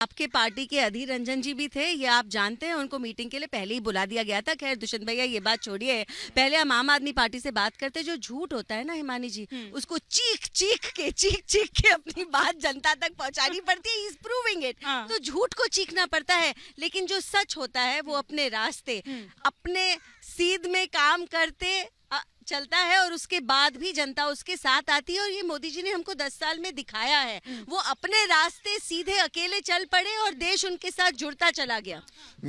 आपके पार्टी के अधीर रंजन जी भी थे, ये आप जानते हैं, उनको मीटिंग के लिए पहले ही बुला दिया गया था। खैर दुष्यंत भैया ये बात छोड़िए, पहले हम आम आदमी पार्टी से बात करते। जो झूठ होता है ना हिमानी जी, उसको चीख चीख के अपनी बात जनता तक पहुंचानी पड़ती है। Is proving it. तो झूठ को चीखना पड़ता है, लेकिन जो सच होता है वो अपने रास्ते अपने सीध में काम करते चलता है, और उसके बाद भी जनता उसके साथ आती है। और ये मोदी जी ने हमको 10 साल में दिखाया है, वो अपने रास्ते सीधे अकेले चल पड़े और देश उनके साथ जुड़ता चला गया।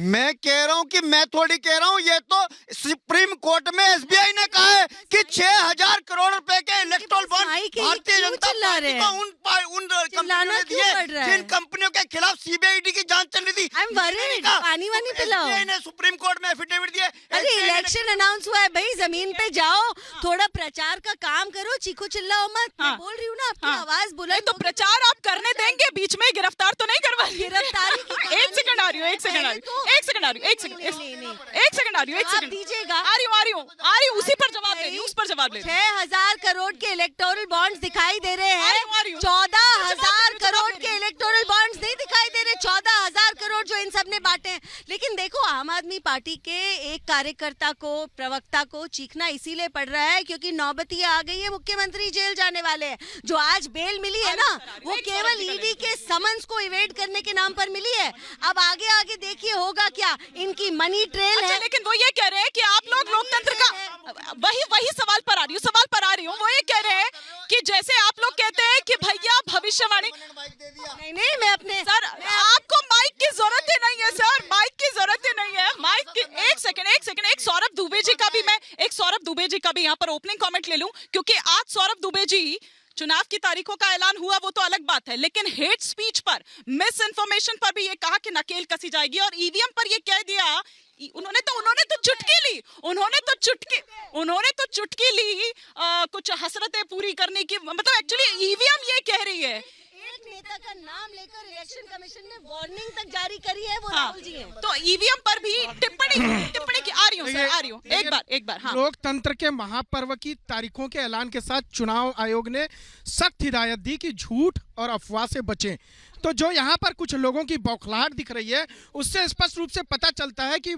मैं कह रहा हूँ कि मैं थोड़ी कह रहा हूँ, ये तो सुप्रीम कोर्ट में एसबीआई ने कहा है कि 6000 करोड़ रुपए के electoral bond Bharatiya Janata party को उन कंपनियों ने दिए जिन कंपनियों के खिलाफ सीबीआईडी की जांच चल रही थी। पानी वानी पिलाओ। ने सुप्रीम कोर्ट में एफिडेविट दिए। अरे इलेक्शन अनाउंस हुआ है भाई, जमीन पे जाओ, थोड़ा प्रचार का काम करो, चीखो चिल्लाओ मत। मैं बोल रही हूँ ना, आपकी आवाज बुलंद। तो प्रचार आप करने देंगे, बीच में गिरफ्तार तो नहीं करवाएंगे? गिरफ्तारी एक सेकंड आ रही हूँ, एक सेकंड आ रही हूँ, एक सेकंड आ रही हूँ, एक सेकंड आ रही हूँ, एक सेकंड दीजिएगा। आ रही हूँ, उसी पर जवाब दे रही हूँ, उस पर जवाब ले रही हूँ। 6000 करोड़ के इलेक्टोरल बॉन्ड्स दिखाई दे रहे हैं, 14,000 करोड़ के इलेक्टोरल बॉन्ड्स नहीं दिखाई दे रहे, 14,000 करोड़ जो इन सब ने बांटे हैं। लेकिन देखो, आम आदमी पार्टी के एक कार्यकर्ता को, प्रवक्ता को चीखना इसीलिए पड़ रहा है क्योंकि नौबती आ गई है, मुख्यमंत्री जेल जाने वाले हैं। जो आज बेल मिली है ना, वो केवल ईडी के समन्स को इवेड करने के नाम पर मिली है। अब आगे आगे देखिए होगा क्या, इनकी मनी ट्रेल है। लेकिन वो ये कह रहे हैं कि आप लोग लोकतंत्र का, वही सवाल पर आ रही हूँ, वो ये कह रहे हैं कि जैसे आप लोग कहते हैं कि भैया भविष्यवाणी, नहीं मैं अपने सर आपको माइक की जरूरत ही नहीं है, सर माइक की जरूरत ही नहीं है, माइक की। एक सेकंड एक सौरभ दुबे जी का भी यहाँ पर ओपनिंग कमेंट ले लूं, क्योंकि आज सौरभ दुबे जी, चुनाव की तारीखों का ऐलान हुआ वो तो अलग बात है, लेकिन हेट स्पीच पर, मिस इन्फॉर्मेशन पर भी ये कहा कि नकेल कसी जाएगी। और ईवीएम पर ये कह दिया, उन्होंने तो चुटकी ली कुछ हसरतें पूरी करने की, मतलब एक्चुअली ईवीएम ये कह रही है। एक नेता का नाम लेकर इलेक्शन कमीशन ने वार्निंग तक जारी करी है, वो राहुल जी हैं। तो ईवीएम पर भी टिप्पणी की। आ रही हूँ एक बार। हाँ। लोकतंत्र के महापर्व की तारीखों के ऐलान के साथ चुनाव आयोग ने सख्त हिदायत दी कि झूठ और अफवाह से बचें। तो जो यहाँ पर कुछ लोगों की बौखलाहट दिख रही है, उससे स्पष्ट रूप से पता चलता है कि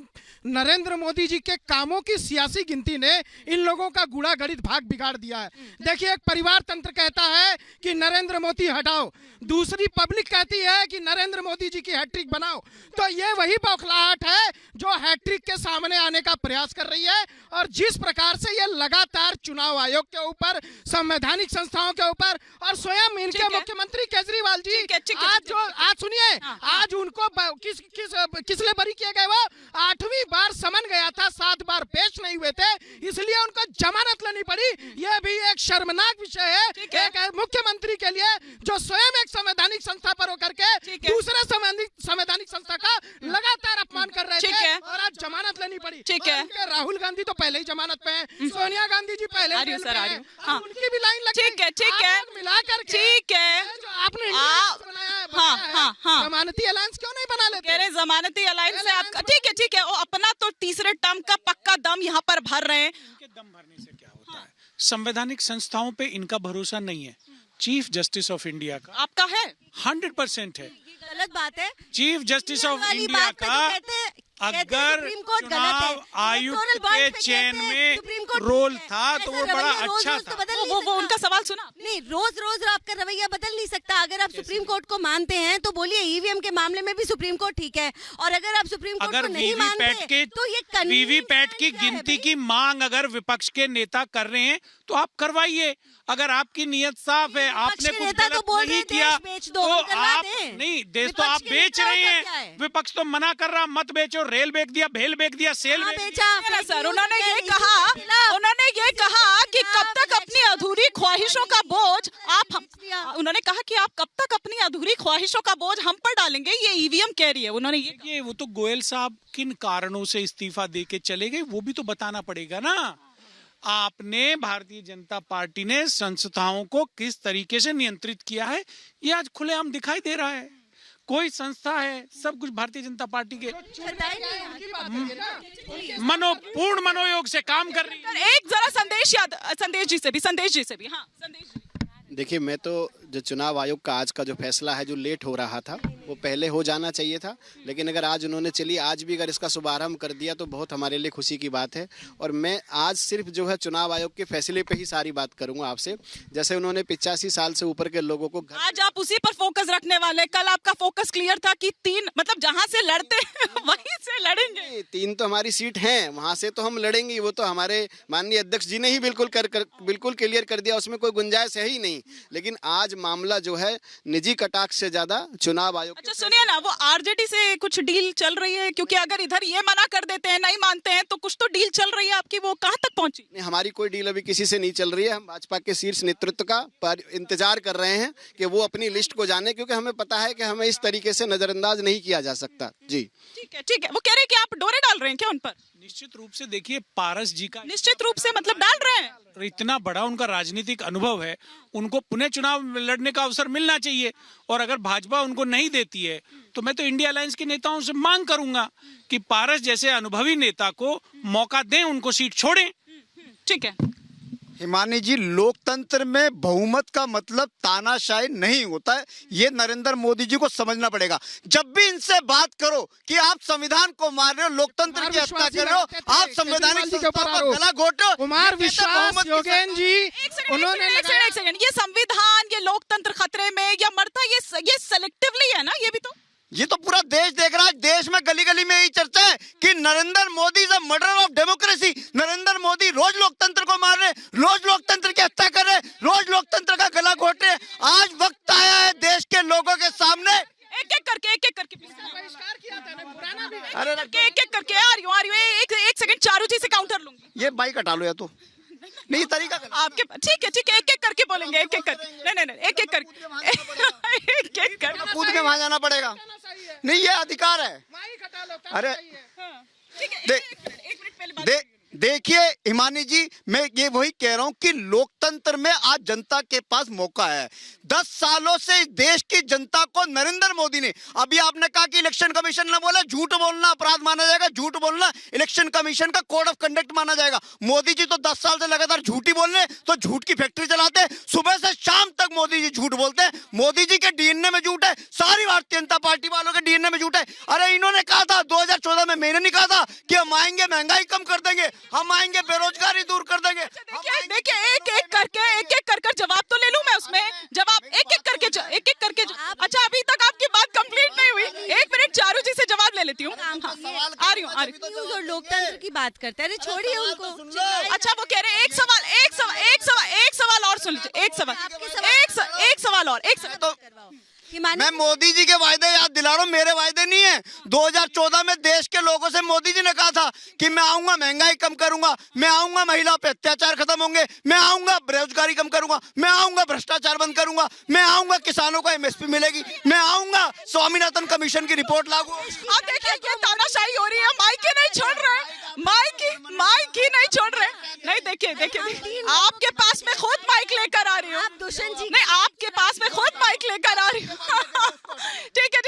नरेंद्र मोदी जी के कामों की सियासी गिनती ने इन लोगों का गुड़ा गणित भाग बिगाड़ दिया है। देखिए, एक परिवार तंत्र कहता है कि नरेंद्र मोदी हटाओ, दूसरी पब्लिक कहती है कि नरेंद्र मोदी जी की हैट्रिक बनाओ। तो ये वही बौखलाहट है जो हैट्रिक के सामने आने का प्रयास कर रही है। और जिस प्रकार से ये लगातार चुनाव आयोग के ऊपर, संवैधानिक संस्थाओं के ऊपर और स्वयं इनके मुख्यमंत्री केजरीवाल जी, आज सुनिए, आज उनको किसलिए बरी किए गए? वो 8वीं बार समन गया था, 7 बार पेश नहीं हुए थे, इसलिए उनको जमानत लेनी पड़ी। ये भी एक शर्मनाक विषय है एक मुख्यमंत्री के लिए, जो स्वयं एक संवैधानिक संस्था पर होकर के दूसरे संवैधानिक संस्था का लगातार अपमान कर रहे थे, और आज जमानत लेनी पड़ी। ठीक है, राहुल गांधी तो पहले ही जमानत पे हैं, सोनिया गांधी जी पहले ही जेल में हैं, उनकी भी लाइन लग गई। ठीक है, मिलाकर ठीक है, आपने जमानती अलायंस क्यों नहीं बना लेते? कह रहे जमानती अलायंस से आप, ठीक है, वो अपना तो तीसरे टर्म का पक्का दम यहाँ पर भर रहे हैं। इनके दम भरने से क्या होता है? संवैधानिक संस्थाओं पे इनका भरोसा नहीं है। चीफ जस्टिस ऑफ इंडिया का आपका है, 100% है। गलत बात है। चीफ जस्टिस ऑफ इंडिया का अगर चुनाव आयुक्त के चयन में रोल था तो वो बड़ा अच्छा था। वो उनका सवाल सुना नहीं, रोज आपका रवैया बदल नहीं सकता। अगर आप सुप्रीम कोर्ट को मानते हैं तो बोलिए ईवीएम के मामले में भी सुप्रीम कोर्ट ठीक है, और अगर आप सुप्रीम कोर्ट को नहीं मानते तो ये वीवीपैट की गिनती की मांग अगर विपक्ष के नेता कर रहे हैं तो आप करवाइए। अगर आपकी नीयत साफ है, आपने कुछ गलत नहीं किया तो आप नहीं, देश तो आप बेच रहे हैं। विपक्ष तो मना कर रहा मत बेचो, रेल बेच दिया, भेल बेच दिया, सेल बेचा। सर उन्होंने ये कहा कि कब तक अपनी अधूरी ख्वाहिशों का बोझ उन्होंने कहा कि आप कब तक अपनी अधूरी ख्वाहिशों का बोझ हम पर डालेंगे, ये ईवीएम कह रही है। उन्होंने ये वो तो गोयल साहब किन कारणों से इस्तीफा दे के चले गए वो भी तो बताना पड़ेगा ना। आपने भारतीय जनता पार्टी ने संस्थाओं को किस तरीके से नियंत्रित किया है, ये आज खुलेआम दिखाई दे रहा है। कोई संस्था है, सब कुछ भारतीय जनता पार्टी के पूर्ण मनोयोग से काम कर रही है। एक जरा संदेश जी से भी हाँ, संदेश जी। देखिए, मैं तो जो चुनाव आयोग का आज का जो फैसला है, जो लेट हो रहा था, वो पहले हो जाना चाहिए था, लेकिन अगर आज उन्होंने चली, आज भी अगर इसका शुभारंभ कर दिया तो बहुत हमारे लिए खुशी की बात है। और मैं आज सिर्फ जो है चुनाव आयोग के फैसले पे ही सारी बात करूंगा आपसे। जैसे उन्होंने 85 साल से ऊपर के लोगों को आज आप उसी पर फोकस रखने वाले, कल आपका फोकस क्लियर था कि 3 मतलब जहां से लड़ते वहीं से लड़ेंगे। 3 तो हमारी सीट हैं, वहां से तो हम लड़ेंगे। वो तो हमारे माननीय अध्यक्ष जी ने ही बिल्कुल बिल्कुल क्लियर कर दिया, उसमें कोई गुंजाइश है ही नहीं। लेकिन आज मामला जो है निजी कटाक्ष से ज्यादा चुनाव आयोग। अच्छा सुनिए ना, वो आरजेडी से कुछ डील चल रही है? क्योंकि अगर इधर ये मना कर देते हैं, नहीं मानते हैं, तो कुछ तो डील चल रही है आपकी, वो कहां तक पहुंची? नहीं, हमारी कोई डील अभी किसी से नहीं चल रही है। हम भाजपा के शीर्ष नेतृत्व का पर इंतजार कर रहे हैं कि वो अपनी लिस्ट को जाने, क्योंकि हमें पता है कि हमें इस तरीके से नजरअंदाज नहीं किया जा सकता। जी ठीक है ठीक है। वो कह रहे हैं कि आप डोरे डाल रहे हैं क्या उन पर? निश्चित रूप से देखिए, पारस जी का निश्चित रूप से मतलब डाल रहे हैं। इतना बड़ा उनका राजनीतिक अनुभव है, उनको पुनः चुनाव लड़ने का अवसर मिलना चाहिए। और अगर भाजपा उनको नहीं देती है तो मैं तो इंडिया अलायंस के नेताओं से मांग करूंगा कि पारस जैसे अनुभवी नेता को मौका दें, उनको सीट छोड़ें। ठीक है हिमानी जी, लोकतंत्र में बहुमत का मतलब तानाशाही नहीं होता है, ये नरेंद्र मोदी जी को समझना पड़ेगा। जब भी इनसे बात करो कि आप संविधान को मार रहे हो, लोकतंत्र की हत्या कर रहे हो, आप संवैधानिक संस्थाओं का गला घोटो। कुमार विश्वास योगेन जी, उन्होंने एक सेकंड, ये संविधान, ये लोकतंत्र खतरे में या मरता, ये सेलेक्टिवली है ना? ये तो पूरा देश देख रहा है। देश में गली गली में यही चर्चा है कि Narendra Modi is a murder of democracy. Narendra Modi रोज लोकतंत्र को मार रहे, रोज लोकतंत्र की हत्या कर रहे, रोज लोकतंत्र का गला घोट रहे। आज वक्त आया है देश के लोगों के सामने एक एक करके अरे एक एक करके आ रही हूँ। एक सेकंड, चारू जी से काउंटर लूंगी। ये बाइक हटा लो या तो नहीं, तरीका आपके ठीक है एक एक करके बोलेंगे, एक एक करके। नहीं एक एक करके एक एक कर कूद के वहां जाना पड़ेगा। नहीं, ये अधिकार है। अरे देखिए हिमानी जी, मैं ये वही कह रहा हूं कि लोकतंत्र में आज जनता के पास मौका है। 10 सालों से इस देश की जनता को नरेंद्र मोदी ने, अभी आपने कहा कि इलेक्शन कमीशन ने बोला झूठ बोलना अपराध माना जाएगा, झूठ बोलना इलेक्शन कमीशन का कोड ऑफ कंडक्ट माना जाएगा। मोदी जी तो 10 साल से लगातार झूठी बोल रहे, तो झूठ की फैक्ट्री चलाते हैं, सुबह से शाम तक मोदी जी झूठ बोलते हैं। मोदी जी के डीएनए में झूठ है, सारी भारतीय जनता पार्टी वालों के डीएनए में झूठ है। अरे इन्होंने कहा था 2014 में, मैंने नहीं कहा था कि हम आएंगे महंगाई कम कर देंगे, हम आएंगे बेरोजगारी दूर कर देंगे। देखिए एक एक करके जवाब तो ले लूं मैं उसमें, जवाब एक एक करके अच्छा अभी तक आपकी बात कंप्लीट नहीं हुई। 1 मिनट चारू जी से जवाब ले लेती हूँ। आ रही हूँ। न्यूज़ और लोकतंत्र की बात करते हैं, अरे छोड़िए उनको। अच्छा वो कह रहे हैं एक सवाल और सुन लीजिए, एक सवाल और मैं मोदी जी के वायदे याद दिला रहा हूँ, मेरे वायदे नहीं है। 2014 में देश के लोगों से मोदी जी ने कहा था कि मैं आऊंगा महंगाई कम करूंगा, मैं आऊंगा महिलाओं पे अत्याचार खत्म होंगे, मैं आऊंगा बेरोजगारी कम करूंगा, मैं आऊंगा भ्रष्टाचार बंद करूंगा, मैं आऊंगा किसानों को एमएसपी मिलेगी, मैं आऊंगा स्वामीनाथन कमीशन की रिपोर्ट लागू। आप देखिए क्या तानाशाही हो रही है, माइक ही नहीं छोड़ रहे, माइक ही नहीं छोड़ रहे। नहीं देखिए आपके पास में खुद माइक लेकर आ रही हूँ, आप दुष्यंत जी, नहीं आपके पास में खुद माइक लेकर आ रही हूँ। ठीक है।